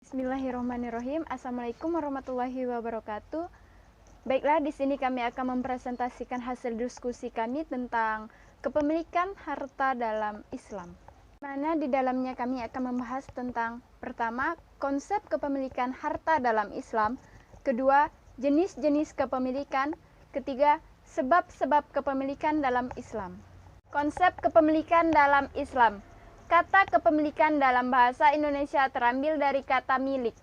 Bismillahirrahmanirrahim. Assalamualaikum warahmatullahi wabarakatuh. Baiklah, di sini kami akan mempresentasikan hasil diskusi kami tentang kepemilikan harta dalam Islam. Mana di dalamnya kami akan membahas tentang pertama, konsep kepemilikan harta dalam Islam, kedua, jenis-jenis kepemilikan, ketiga, sebab-sebab kepemilikan dalam Islam. Konsep kepemilikan dalam Islam. Kata kepemilikan dalam bahasa Indonesia terambil dari kata milik.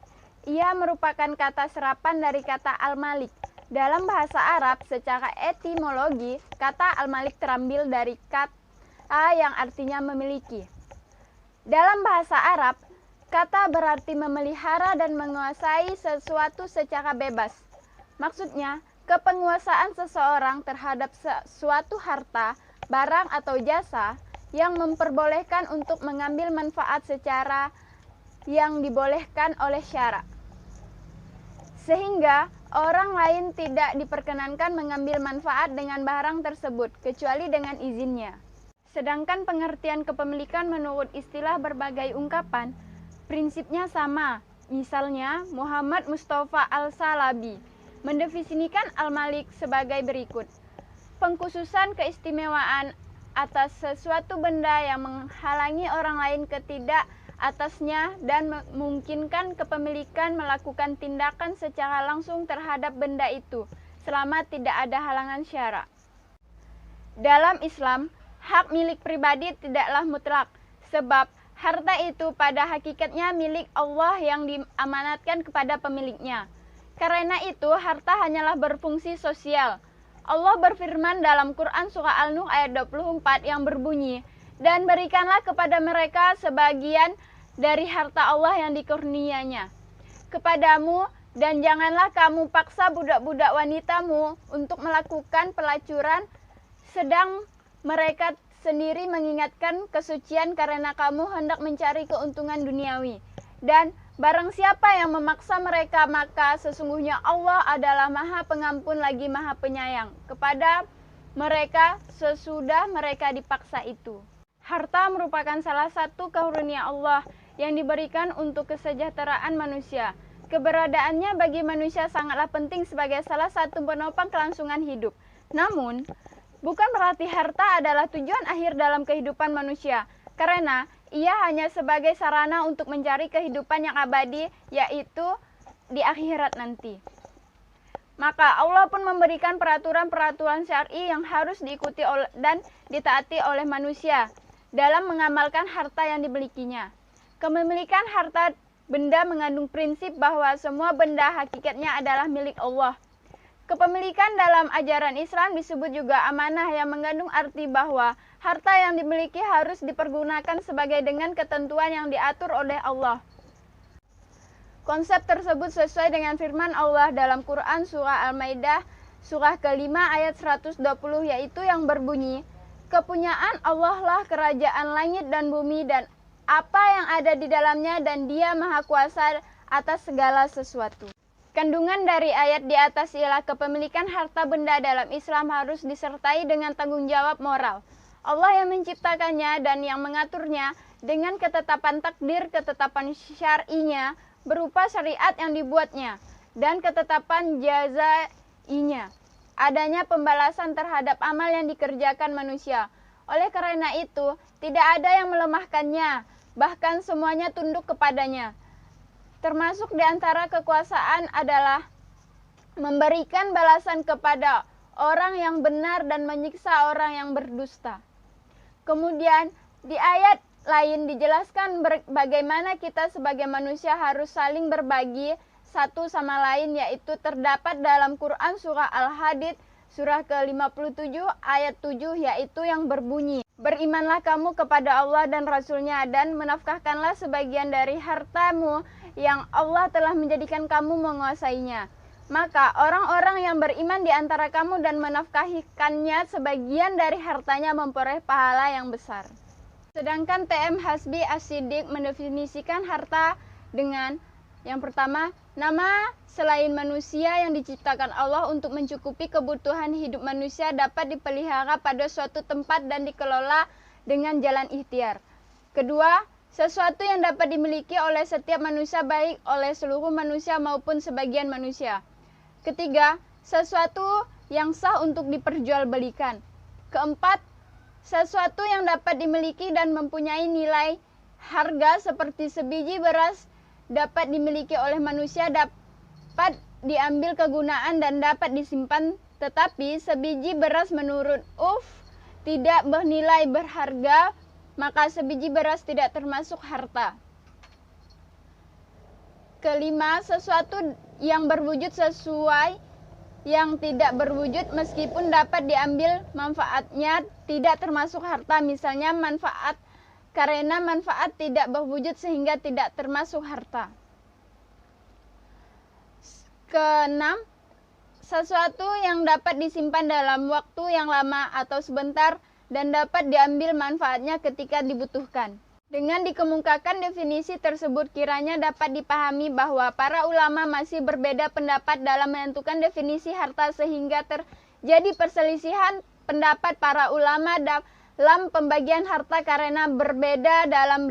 Ia merupakan kata serapan dari kata al-malik. Dalam bahasa Arab, secara etimologi, kata al-malik terambil dari kata yang artinya memiliki. Dalam bahasa Arab, kata berarti memelihara dan menguasai sesuatu secara bebas. Maksudnya, kepenguasaan seseorang terhadap suatu harta, barang atau jasa yang memperbolehkan untuk mengambil manfaat secara yang dibolehkan oleh syara. Sehingga orang lain tidak diperkenankan mengambil manfaat dengan barang tersebut kecuali dengan izinnya. Sedangkan pengertian kepemilikan menurut istilah berbagai ungkapan, prinsipnya sama. Misalnya, Muhammad Mustafa Al-Salabi mendefinisikan al-malik sebagai berikut. Pengkhususan keistimewaan atas sesuatu benda yang menghalangi orang lain ketidak atasnya dan memungkinkan kepemilikan melakukan tindakan secara langsung terhadap benda itu selama tidak ada halangan syara. Dalam Islam, hak milik pribadi tidaklah mutlak, sebab harta itu pada hakikatnya milik Allah yang diamanatkan kepada pemiliknya. Karena itu, harta hanyalah berfungsi sosial. Allah berfirman dalam Quran surah Al-Nur ayat 24 yang berbunyi, "Dan berikanlah kepada mereka sebagian dari harta Allah yang dikurnianya kepadamu, dan janganlah kamu paksa budak-budak wanitamu untuk melakukan pelacuran, sedang mereka sendiri mengingatkan kesucian karena kamu hendak mencari keuntungan duniawi. Dan barang siapa yang memaksa mereka, maka sesungguhnya Allah adalah Maha Pengampun lagi Maha Penyayang kepada mereka sesudah mereka dipaksa itu." Harta merupakan salah satu karunia Allah yang diberikan untuk kesejahteraan manusia. Keberadaannya bagi manusia sangatlah penting sebagai salah satu penopang kelangsungan hidup. Namun, bukan berarti harta adalah tujuan akhir dalam kehidupan manusia, karena ia hanya sebagai sarana untuk mencari kehidupan yang abadi, yaitu di akhirat nanti. Maka Allah pun memberikan peraturan-peraturan syar'i yang harus diikuti dan ditaati oleh manusia dalam mengamalkan harta yang dimilikinya. Kepemilikan harta benda mengandung prinsip bahwa semua benda hakikatnya adalah milik Allah. Kepemilikan dalam ajaran Islam disebut juga amanah yang mengandung arti bahwa harta yang dimiliki harus dipergunakan sebagai dengan ketentuan yang diatur oleh Allah. Konsep tersebut sesuai dengan firman Allah dalam Quran surah Al-Maidah surah ke-5 ayat 120, yaitu yang berbunyi, "Kepunyaan Allah lah kerajaan langit dan bumi dan apa yang ada di dalamnya, dan Dia Maha Kuasa atas segala sesuatu." Kandungan dari ayat di atas ialah kepemilikan harta benda dalam Islam harus disertai dengan tanggung jawab moral. Allah yang menciptakannya dan yang mengaturnya dengan ketetapan takdir, ketetapan syar'inya berupa syariat yang dibuatnya, dan ketetapan jazainya, adanya pembalasan terhadap amal yang dikerjakan manusia. Oleh karena itu, tidak ada yang melemahkannya, bahkan semuanya tunduk kepadanya. Termasuk di antara kekuasaan adalah memberikan balasan kepada orang yang benar dan menyiksa orang yang berdusta. Kemudian di ayat lain dijelaskan bagaimana kita sebagai manusia harus saling berbagi satu sama lain, yaitu terdapat dalam Quran surah Al-Hadid surah ke-57 ayat 7, yaitu yang berbunyi, "Berimanlah kamu kepada Allah dan Rasul-Nya dan menafkahkanlah sebagian dari hartamu yang Allah telah menjadikan kamu menguasainya. Maka orang-orang yang beriman di antara kamu dan menafkahkannya sebagian dari hartanya memperoleh pahala yang besar." Sedangkan TM Hasbi As-Siddiq mendefinisikan harta dengan yang pertama, nama selain manusia yang diciptakan Allah untuk mencukupi kebutuhan hidup manusia dapat dipelihara pada suatu tempat dan dikelola dengan jalan ikhtiar. Kedua, sesuatu yang dapat dimiliki oleh setiap manusia, baik oleh seluruh manusia maupun sebagian manusia. Ketiga, sesuatu yang sah untuk diperjualbelikan. Keempat, sesuatu yang dapat dimiliki dan mempunyai nilai harga seperti sebiji beras dapat dimiliki oleh manusia, dapat diambil kegunaan dan dapat disimpan, tetapi sebiji beras menurut UF tidak bernilai berharga, maka sebiji beras tidak termasuk harta. Kelima, sesuatu yang berwujud sesuai yang tidak berwujud meskipun dapat diambil manfaatnya tidak termasuk harta. Misalnya manfaat karena manfaat tidak berwujud sehingga tidak termasuk harta. Keenam, sesuatu yang dapat disimpan dalam waktu yang lama atau sebentar dan dapat diambil manfaatnya ketika dibutuhkan. Dengan dikemukakan definisi tersebut, kiranya dapat dipahami bahwa para ulama masih berbeda pendapat dalam menentukan definisi harta sehingga terjadi perselisihan pendapat para ulama dalam pembagian harta karena berbeda dalam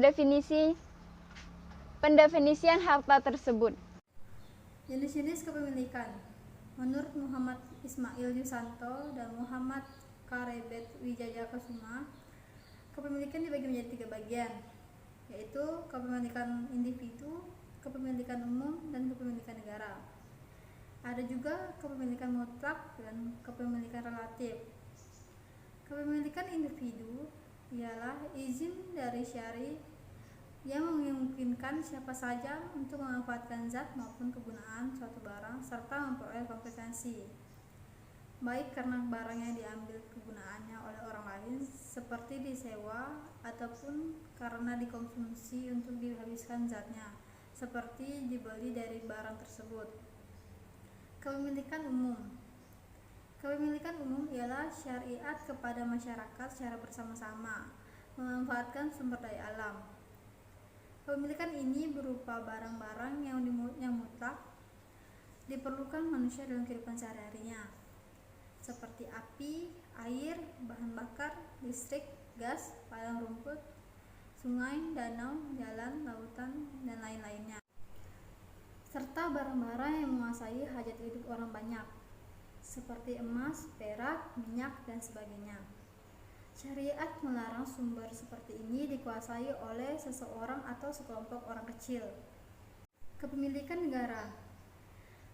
pendefinisian harta tersebut. Jenis-jenis kepemilikan. Menurut Muhammad Ismail Yusanto dan Muhammad Karebet Wijajakasuma, kepemilikan dibagi menjadi 3 bagian, yaitu kepemilikan individu, kepemilikan umum, dan kepemilikan negara. Ada juga kepemilikan mutlak dan kepemilikan relatif. Kepemilikan individu ialah izin dari syari yang memungkinkan siapa saja untuk memanfaatkan zat maupun kegunaan suatu barang serta memperoleh kompetensi, baik karena barang yang diambil kegunaannya oleh orang lain seperti disewa ataupun karena dikonsumsi untuk dihabiskan zatnya seperti dibeli dari barang tersebut. Kepemilikan umum. Kepemilikan umum ialah syariat kepada masyarakat secara bersama-sama memanfaatkan sumber daya alam. Kepemilikan ini berupa barang-barang yang mutlak diperlukan manusia dalam kehidupan sehari-harinya, seperti api, air, bahan bakar, listrik, gas, padang rumput, sungai, danau, jalan, lautan, dan lain-lainnya, serta barang-barang yang menguasai hajat hidup orang banyak, seperti emas, perak, minyak, dan sebagainya. Syariat melarang sumber seperti ini dikuasai oleh seseorang atau sekelompok orang kecil. Kepemilikan negara.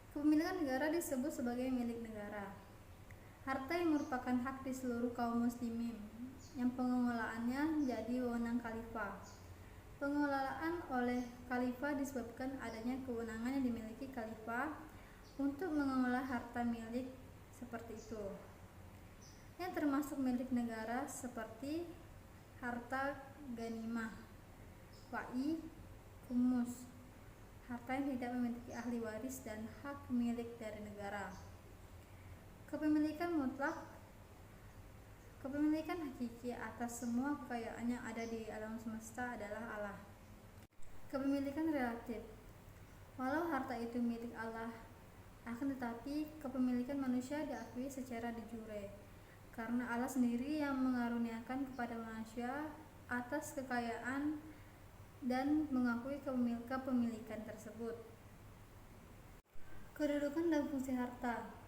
Kepemilikan negara disebut sebagai milik negara. Harta yang merupakan hak di seluruh kaum muslimin, yang pengelolaannya jadi wewenang khalifah. Pengelolaan oleh khalifah disebabkan adanya kewenangan yang dimiliki khalifah untuk mengelola harta milik seperti itu, yang termasuk milik negara seperti harta ghanimah, wa'i, kumus, harta yang tidak memiliki ahli waris dan hak milik dari negara. Kepemilikan mutlak. Kepemilikan hakiki atas semua kekayaan yang ada di alam semesta adalah Allah. Kepemilikan relatif. Walau harta itu milik Allah, akan tetapi kepemilikan manusia diakui secara de jure, karena Allah sendiri yang mengaruniakan kepada manusia atas kekayaan dan mengakui kepemilikan tersebut. Kedudukan dan fungsi harta.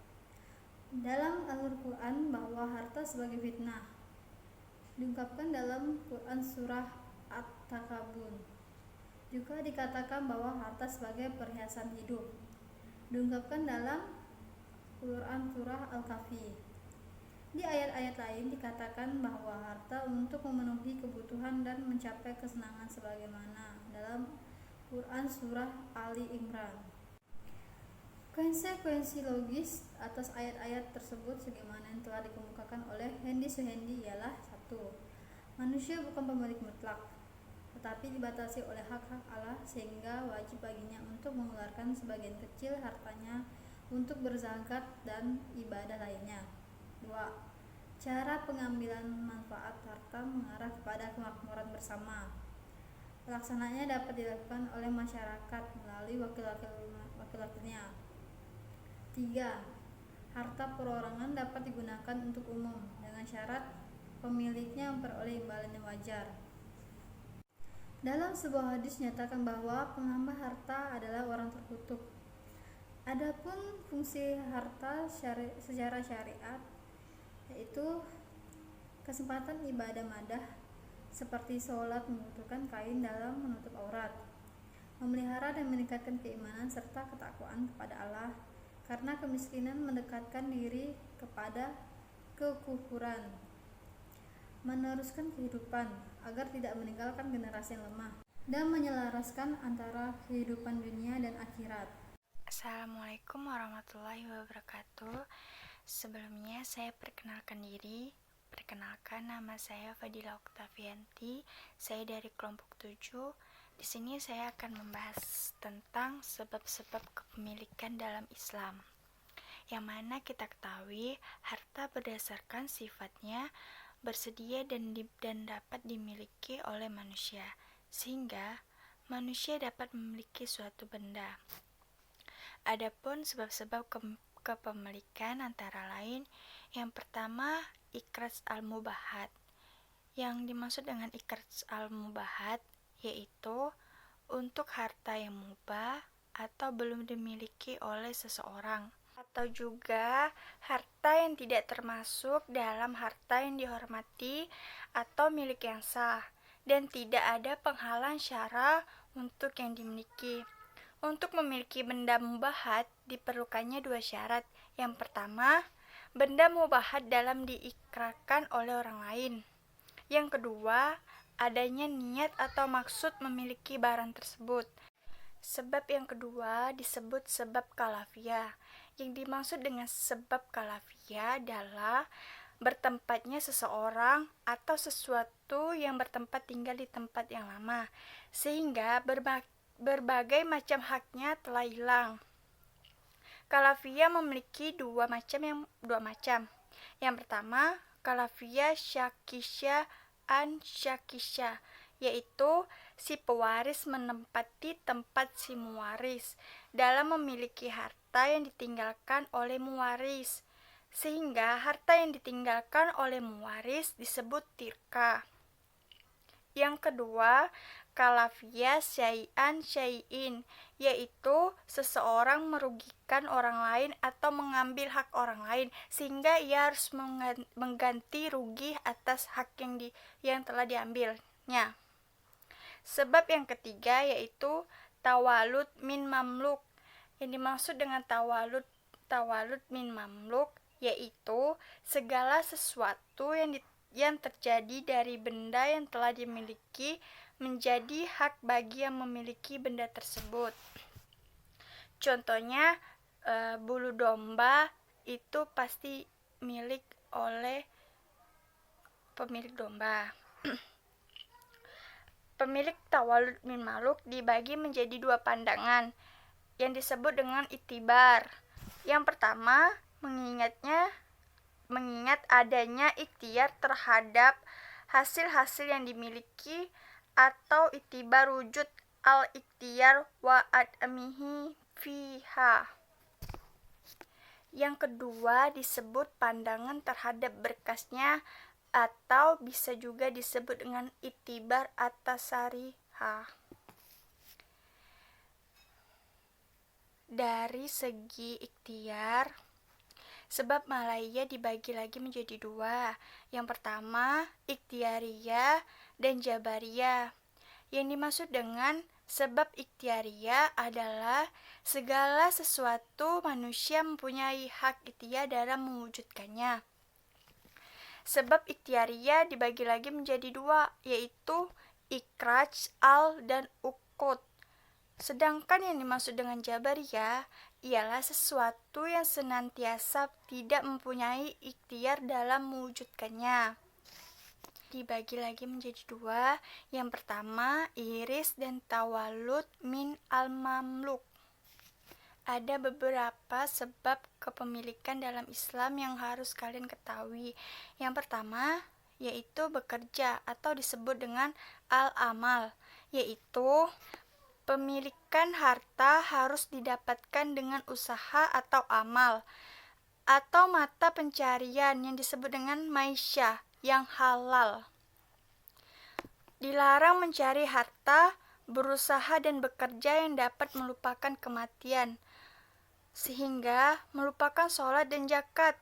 Dalam Al-Quran bahwa harta sebagai fitnah diungkapkan dalam Quran surah At-Takabun. Juga dikatakan bahwa harta sebagai perhiasan hidup diungkapkan dalam Quran surah Al-Kahfi. Di ayat-ayat lain dikatakan bahwa harta untuk memenuhi kebutuhan dan mencapai kesenangan sebagaimana dalam Quran surah Ali Imran. Konsekuensi logis atas ayat-ayat tersebut sebagaimana yang telah dikemukakan oleh Hendi Suhendi ialah 1. Manusia bukan pemilik mutlak, tetapi dibatasi oleh hak-hak Allah sehingga wajib baginya untuk mengeluarkan sebagian kecil hartanya untuk berzakat dan ibadah lainnya. 2. Cara pengambilan manfaat harta mengarah kepada kemakmuran bersama. Pelaksananya dapat dilakukan oleh masyarakat melalui wakil-wakilnya. 3. Harta perorangan dapat digunakan untuk umum dengan syarat pemiliknya memperoleh imbalan yang wajar. Dalam sebuah hadis nyatakan bahwa penghamba harta adalah orang terkutuk. Adapun fungsi harta secara syariat yaitu kesempatan ibadah madah seperti sholat membutuhkan kain dalam menutup aurat, memelihara dan meningkatkan keimanan serta ketakwaan kepada Allah, karena kemiskinan mendekatkan diri kepada kekufuran, meneruskan kehidupan agar tidak meninggalkan generasi yang lemah, dan menyelaraskan antara kehidupan dunia dan akhirat. Assalamualaikum warahmatullahi wabarakatuh. Sebelumnya saya perkenalkan diri. Perkenalkan, nama saya Fadila Oktavianti. Saya dari kelompok 7. Di sini saya akan membahas tentang sebab-sebab kepemilikan dalam Islam. Yang mana kita ketahui harta berdasarkan sifatnya bersedia dan dapat dimiliki oleh manusia, sehingga manusia dapat memiliki suatu benda. Adapun sebab-sebab kepemilikan antara lain, yang pertama ikrats al-mubahat. Yang dimaksud dengan ikrats al-mubahat yaitu untuk harta yang mubah atau belum dimiliki oleh seseorang, atau juga harta yang tidak termasuk dalam harta yang dihormati atau milik yang sah, dan tidak ada penghalang syara untuk yang dimiliki. Untuk memiliki benda mubahat diperlukannya 2 syarat. Yang pertama, benda mubahat dalam diikrarkan oleh orang lain. Yang kedua, adanya niat atau maksud memiliki barang tersebut. Sebab yang kedua disebut sebab kalafiyah. Yang dimaksud dengan sebab kalafiyah adalah bertempatnya seseorang atau sesuatu yang bertempat tinggal di tempat yang lama, sehingga berbagai macam haknya telah hilang. Kalafiyah memiliki dua macam. Yang pertama, kalafiyah syakisya an syakisya, yaitu si pewaris menempati tempat si mewaris dalam memiliki harta yang ditinggalkan oleh mewaris, sehingga harta yang ditinggalkan oleh mewaris disebut tirka. Yang kedua, kalafiyah syai'an syai'in, yaitu seseorang merugikan orang lain atau mengambil hak orang lain, sehingga ia harus mengganti rugi atas hak yang telah diambilnya. Sebab yang ketiga yaitu tawalud min mamluk. Yang dimaksud dengan tawalud min mamluk yaitu segala sesuatu yang terjadi dari benda yang telah dimiliki menjadi hak bagi yang memiliki benda tersebut. Contohnya, bulu domba itu pasti milik oleh pemilik domba. Pemilik tawalud min mamluk dibagi menjadi 2 pandangan yang disebut dengan itibar. Yang pertama, mengingat adanya ikhtiar terhadap hasil-hasil yang dimiliki, atau itibar wujud al-ikhtiar wa adamihi fiha. Yang kedua disebut pandangan terhadap berkasnya, atau bisa juga disebut dengan itibar atasariha. Dari segi ikhtiar, sebab malaya dibagi lagi menjadi 2. Yang pertama, ikhtiariyah dan jabariyah. Yang dimaksud dengan sebab ikhtiariyah adalah segala sesuatu manusia mempunyai hak ikhtiar dalam mewujudkannya. Sebab ikhtiariyah dibagi lagi menjadi 2, yaitu ikraj al dan ukut. Sedangkan yang dimaksud dengan jabariyah ialah sesuatu yang senantiasa tidak mempunyai ikhtiar dalam mewujudkannya. Dibagi lagi menjadi 2. Yang pertama, iris dan tawalud min al-mamluk. Ada beberapa sebab kepemilikan dalam Islam yang harus kalian ketahui. Yang pertama, yaitu bekerja atau disebut dengan al-amal, yaitu pemilikan harta harus didapatkan dengan usaha atau amal, atau mata pencarian yang disebut dengan maisyah yang halal. Dilarang mencari harta, berusaha dan bekerja yang dapat melupakan kematian, sehingga melupakan sholat dan zakat.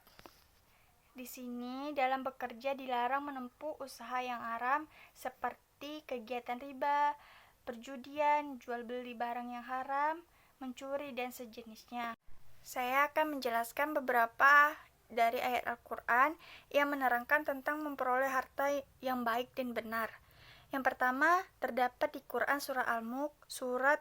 Di sini dalam bekerja dilarang menempuh usaha yang haram seperti kegiatan riba, perjudian, jual beli barang yang haram, mencuri dan sejenisnya. Saya akan menjelaskan beberapa dari ayat Al-Quran yang menerangkan tentang memperoleh harta yang baik dan benar. Yang pertama terdapat di Quran surah Al-Mulk surat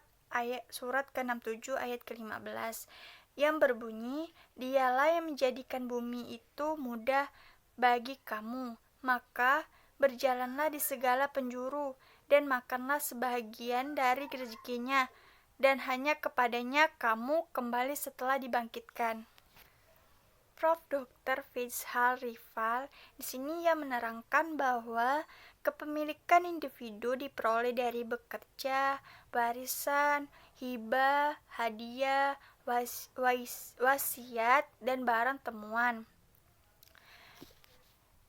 ke-67 ayat ke-15 yang berbunyi, "Dialah yang menjadikan bumi itu mudah bagi kamu, maka berjalanlah di segala penjuru dan makanlah sebahagian dari rezekinya, dan hanya kepadanya kamu kembali setelah dibangkitkan." Prof. Dr. Fizhal Rival di sini ia menerangkan bahwa kepemilikan individu diperoleh dari bekerja, warisan, hibah, hadiah, wasiat, dan barang temuan.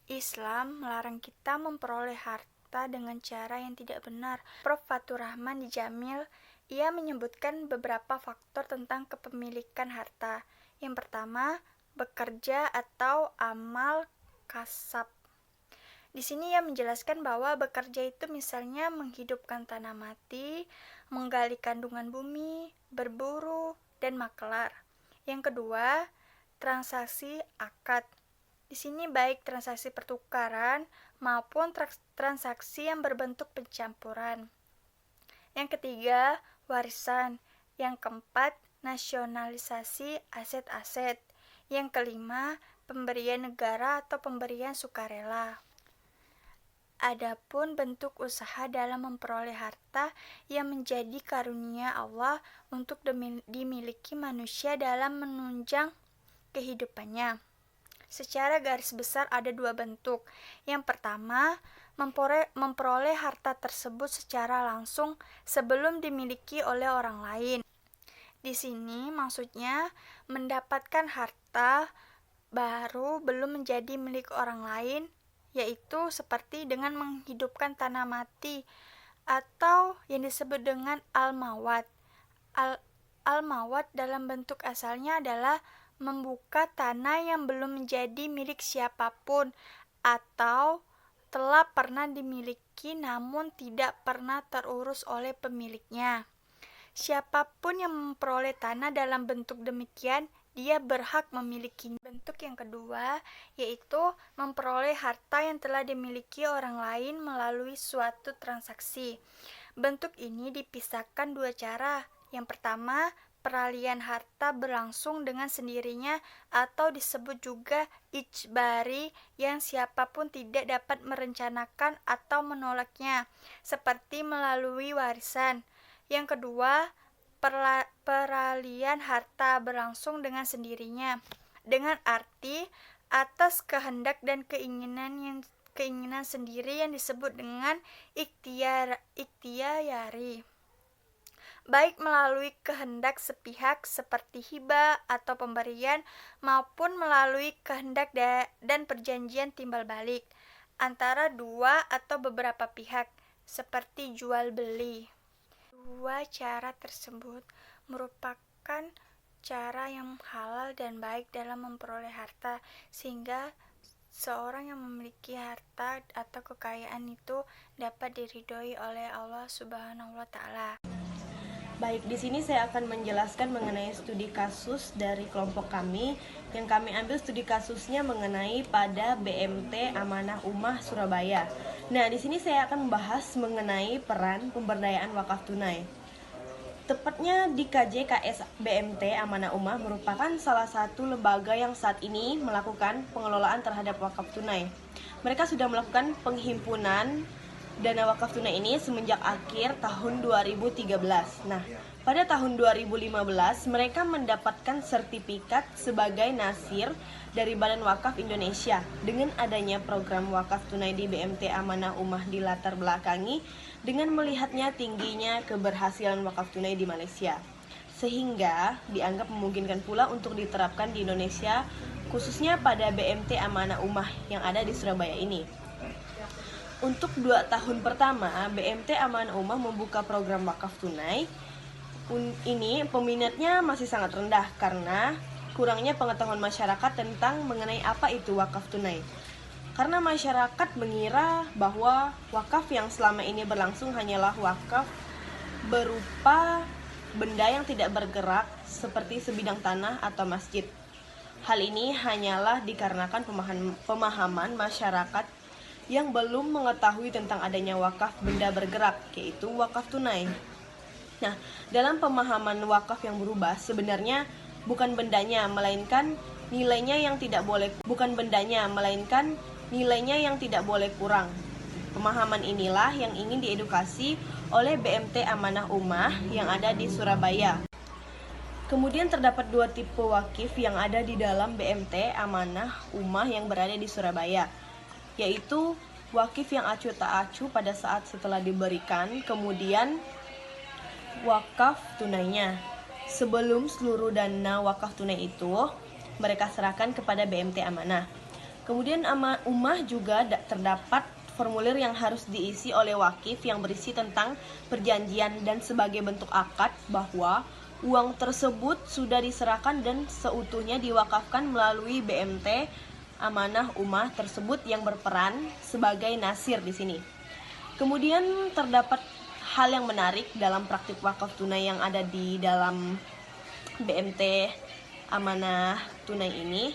Islam melarang kita memperoleh harta dengan cara yang tidak benar. Prof. Fatur Rahman di Jamil, ia menyebutkan beberapa faktor tentang kepemilikan harta. Yang pertama, bekerja atau amal kasab. Di sini ia menjelaskan bahwa bekerja itu misalnya menghidupkan tanah mati, menggali kandungan bumi, berburu, dan makelar. Yang kedua, transaksi akad. Di sini baik transaksi pertukaran maupun transaksi yang berbentuk pencampuran. Yang ketiga, warisan. Yang keempat, nasionalisasi aset-aset. Yang kelima, pemberian negara atau pemberian sukarela. Adapun bentuk usaha dalam memperoleh harta yang menjadi karunia Allah untuk dimiliki manusia dalam menunjang kehidupannya. Secara garis besar ada dua bentuk. Yang pertama, memperoleh harta tersebut secara langsung sebelum dimiliki oleh orang lain. Di sini maksudnya mendapatkan harta baru belum menjadi milik orang lain, yaitu seperti dengan menghidupkan tanah mati atau yang disebut dengan al-mawat. Al-mawat dalam bentuk asalnya adalah membuka tanah yang belum menjadi milik siapapun atau telah pernah dimiliki namun tidak pernah terurus oleh pemiliknya. Siapapun yang memperoleh tanah dalam bentuk demikian, dia berhak memilikinya. Bentuk yang kedua yaitu memperoleh harta yang telah dimiliki orang lain melalui suatu transaksi. Bentuk ini dipisahkan dua cara. Yang pertama, peralihan harta berlangsung dengan sendirinya atau disebut juga ijbari, yang siapapun tidak dapat merencanakan atau menolaknya, seperti melalui warisan. Yang kedua, peralihan harta berlangsung dengan sendirinya, dengan arti atas kehendak dan keinginan sendiri yang disebut dengan ikhtiyari, baik melalui kehendak sepihak seperti hibah atau pemberian, maupun melalui kehendak dan perjanjian timbal balik antara dua atau beberapa pihak seperti jual beli. Dua cara tersebut merupakan cara yang halal dan baik dalam memperoleh harta, sehingga seorang yang memiliki harta atau kekayaan itu dapat diridhoi oleh Allah Subhanahu wa Ta'ala. Baik, di sini saya akan menjelaskan mengenai studi kasus dari kelompok kami. Yang kami ambil studi kasusnya mengenai pada BMT Amanah Ummah Surabaya. Nah, di sini saya akan membahas mengenai peran pemberdayaan wakaf tunai. Tepatnya di KJKS BMT Amanah Ummah merupakan salah satu lembaga yang saat ini melakukan pengelolaan terhadap wakaf tunai. Mereka sudah melakukan penghimpunan dana wakaf tunai ini semenjak akhir tahun 2013. Nah, pada tahun 2015 mereka mendapatkan sertifikat sebagai nasir dari Badan Wakaf Indonesia. Dengan adanya program wakaf tunai di BMT Amanah Ummah dilatar belakangi dengan melihatnya tingginya keberhasilan wakaf tunai di Malaysia, sehingga dianggap memungkinkan pula untuk diterapkan di Indonesia, khususnya pada BMT Amanah Ummah yang ada di Surabaya ini. Untuk 2 tahun pertama, BMT Amanah Ummah membuka program wakaf tunai. Ini peminatnya masih sangat rendah karena kurangnya pengetahuan masyarakat tentang mengenai apa itu wakaf tunai. Karena masyarakat mengira bahwa wakaf yang selama ini berlangsung hanyalah wakaf berupa benda yang tidak bergerak seperti sebidang tanah atau masjid. Hal ini hanyalah dikarenakan pemahaman masyarakat yang belum mengetahui tentang adanya wakaf benda bergerak, yaitu wakaf tunai. Nah, dalam pemahaman wakaf yang berubah, sebenarnya bukan bendanya, melainkan nilainya yang tidak boleh kurang. Pemahaman inilah yang ingin diedukasi oleh BMT Amanah Ummah yang ada di Surabaya. Kemudian terdapat 2 tipe wakif yang ada di dalam BMT Amanah Ummah yang berada di Surabaya, yaitu wakif yang acuh tak acuh pada saat setelah diberikan, kemudian wakaf tunainya. Sebelum seluruh dana wakaf tunai itu mereka serahkan kepada BMT Amanah. Kemudian Ummah juga terdapat formulir yang harus diisi oleh wakif yang berisi tentang perjanjian dan sebagai bentuk akad bahwa uang tersebut sudah diserahkan dan seutuhnya diwakafkan melalui BMT Amanah Ummah tersebut yang berperan sebagai nasir di sini. Kemudian terdapat hal yang menarik dalam praktik wakaf tunai yang ada di dalam BMT Amanah Tunai ini,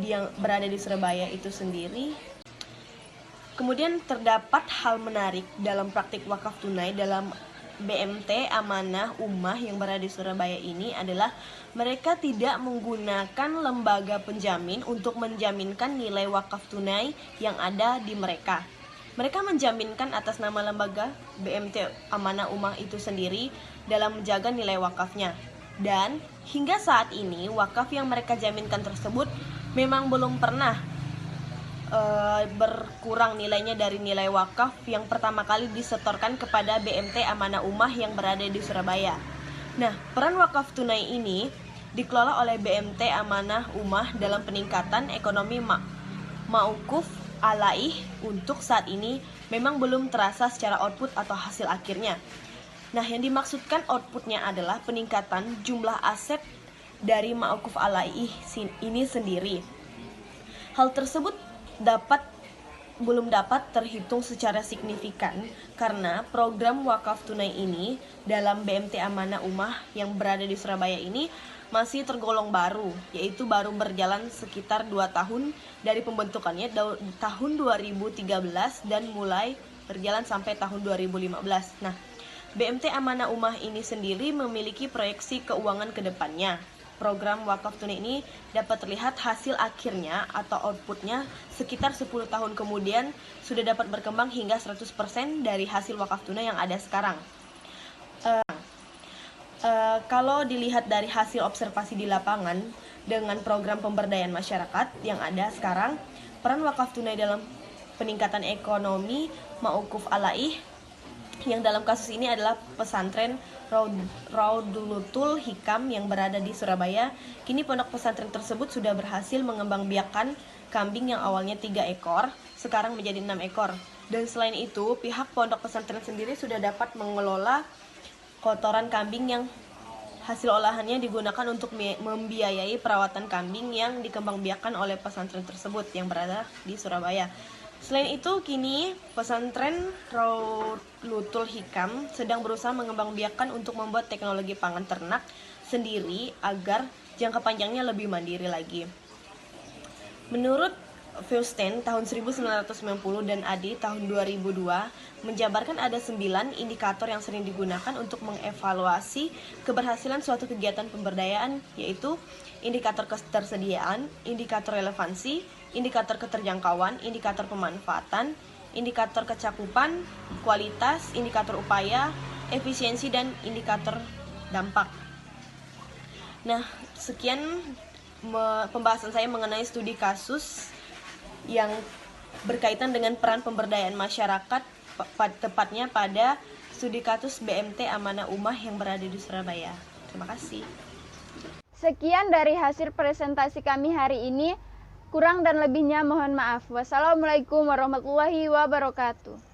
yang berada di Surabaya itu sendiri. Kemudian terdapat hal menarik dalam praktik wakaf tunai dalam BMT Amanah Ummah yang berada di Surabaya ini adalah mereka tidak menggunakan lembaga penjamin untuk menjaminkan nilai wakaf tunai yang ada di mereka. Mereka menjaminkan atas nama lembaga BMT Amanah Ummah itu sendiri dalam menjaga nilai wakafnya. Dan hingga saat ini wakaf yang mereka jaminkan tersebut memang belum pernah berkurang nilainya dari nilai wakaf yang pertama kali disetorkan kepada BMT Amanah Ummah yang berada di Surabaya. Nah, peran wakaf tunai ini dikelola oleh BMT Amanah Ummah dalam peningkatan ekonomi mauquf alaih untuk saat ini memang belum terasa secara output atau hasil akhirnya. Nah, yang dimaksudkan outputnya adalah peningkatan jumlah aset dari mauquf alaih ini sendiri. Hal tersebut belum dapat terhitung secara signifikan karena program wakaf tunai ini dalam BMT Amanah Ummah yang berada di Surabaya ini masih tergolong baru, yaitu baru berjalan sekitar 2 tahun dari pembentukannya tahun 2013 dan mulai berjalan sampai tahun 2015. Nah, BMT Amanah Ummah ini sendiri memiliki proyeksi keuangan ke depannya. Program wakaf tunai ini dapat terlihat hasil akhirnya atau outputnya sekitar 10 tahun kemudian sudah dapat berkembang hingga 100% dari hasil wakaf tunai yang ada sekarang. Kalau dilihat dari hasil observasi di lapangan dengan program pemberdayaan masyarakat yang ada sekarang, peran wakaf tunai dalam peningkatan ekonomi mauquf alaih yang dalam kasus ini adalah pesantren Raudulatul Hikam yang berada di Surabaya. Kini pondok pesantren tersebut sudah berhasil mengembangbiakan kambing yang awalnya 3 ekor, sekarang menjadi 6 ekor. Dan selain itu, pihak pondok pesantren sendiri sudah dapat mengelola kotoran kambing yang hasil olahannya digunakan untuk membiayai perawatan kambing yang dikembangbiakan oleh pesantren tersebut yang berada di Surabaya. Selain itu, kini pesantren Raudulatul Hikam sedang berusaha mengembangbiakan untuk membuat teknologi pangan ternak sendiri agar jangka panjangnya lebih mandiri lagi. Menurut Feuerstein tahun 1990 dan Adi tahun 2002 menjabarkan ada 9 indikator yang sering digunakan untuk mengevaluasi keberhasilan suatu kegiatan pemberdayaan, yaitu indikator ketersediaan, indikator relevansi, indikator keterjangkauan, indikator pemanfaatan, indikator kecakupan, kualitas, indikator upaya, efisiensi, dan indikator dampak. Nah, sekian pembahasan saya mengenai studi kasus yang berkaitan dengan peran pemberdayaan masyarakat, tepatnya pada studi kasus BMT Amanah Ummah yang berada di Surabaya. Terima kasih. Sekian dari hasil presentasi kami hari ini. Kurang dan lebihnya mohon maaf. Wassalamualaikum warahmatullahi wabarakatuh.